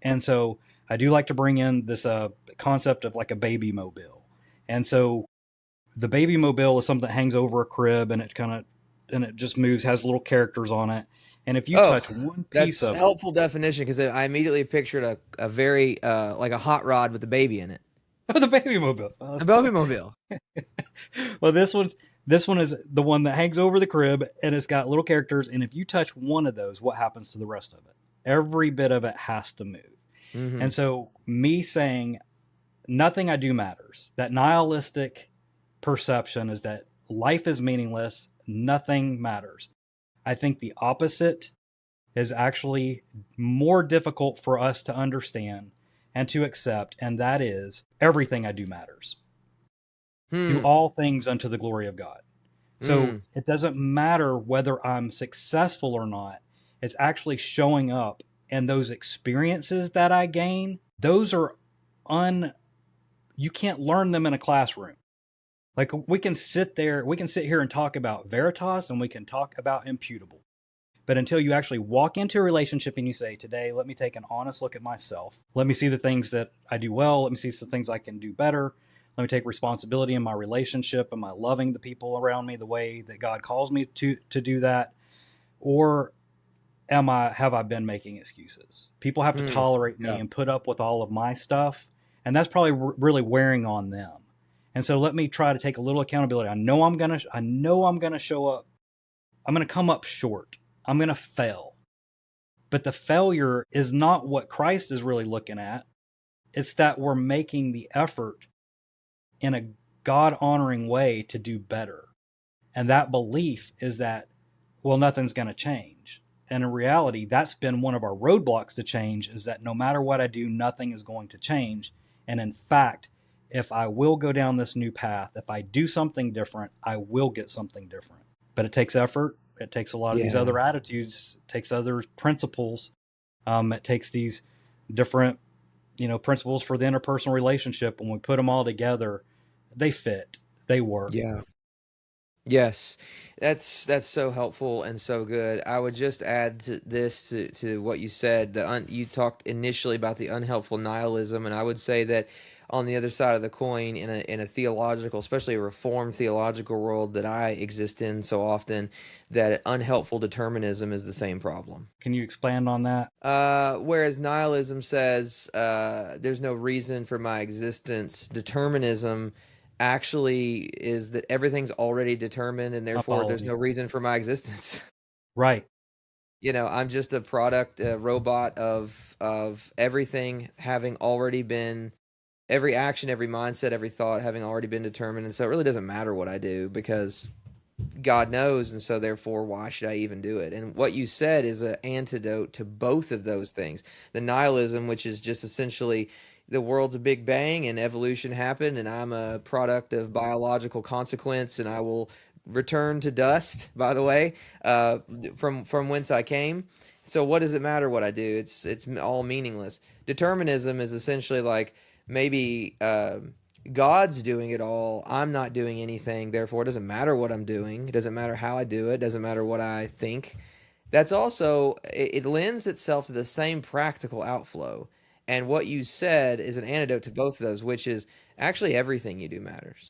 And so I do like to bring in this concept of like a baby mobile. And so the baby mobile is something that hangs over a crib and it just moves, has little characters on it. And if you Oh, touch one piece that's a of it, helpful definition because I immediately pictured a very like a hot rod with a baby in it. oh, the baby mobile. Oh, A that's Bobby cool. Mobile. Well, this one is the one that hangs over the crib and it's got little characters. And if you touch one of those, what happens to the rest of it? Every bit of it has to move. Mm-hmm. And so, me saying nothing I do matters, that nihilistic perception is that life is meaningless, nothing matters. I think the opposite is actually more difficult for us to understand and to accept, and that is everything I do matters. Do Hmm. all things unto the glory of God. So Mm. it doesn't matter whether I'm successful or not. It's actually showing up. And those experiences that I gain, those are un you can't learn them in a classroom. Like we can sit here and talk about Veritas and we can talk about Imputable. But until you actually walk into a relationship and you say, today, let me take an honest look at myself. Let me see the things that I do well. Let me see some things I can do better. Let me take responsibility in my relationship. Am I loving the people around me the way that God calls me to do that? Or have I been making excuses? People have to Hmm. tolerate me Yeah. and put up with all of my stuff. And that's probably really wearing on them. And so let me try to take a little accountability. I know I'm gonna show up. I'm gonna come up short. I'm gonna fail. But the failure is not what Christ is really looking at. It's that we're making the effort in a God honoring way to do better. And that belief is that, well, nothing's going to change. And in reality, that's been one of our roadblocks to change is that no matter what I do, nothing is going to change. And in fact, if I will go down this new path, if I do something different, I will get something different. But it takes effort. It takes a lot of these Yeah. other attitudes, it takes other principles. It takes these different, principles for the interpersonal relationship. When we put them all together, they fit, they work. Yeah. Yes, that's so helpful and so good. I would just add to this to what you said. You talked initially about the unhelpful nihilism, and I would say that on the other side of the coin, in a theological, especially a reformed theological world that I exist in so often, that unhelpful determinism is the same problem. Can you expand on that? Whereas nihilism says there's no reason for my existence, determinism actually is that everything's already determined and I'm therefore there's following no you. reason for my existence. Right. I'm just a product, a robot of everything having already been every action, every mindset, every thought having already been determined. And so it really doesn't matter what I do because God knows, and so therefore, why should I even do it? And what you said is an antidote to both of those things. The nihilism, which is just essentially the world's a big bang and evolution happened, and I'm a product of biological consequence, and I will return to dust. By the way, from whence I came. So what does it matter what I do? It's all meaningless. Determinism is essentially like maybe. God's doing it all. I'm not doing anything. Therefore, it doesn't matter what I'm doing. It doesn't matter how I do it. It doesn't matter what I think. That's also, it lends itself to the same practical outflow. And what you said is an antidote to both of those, which is actually everything you do matters.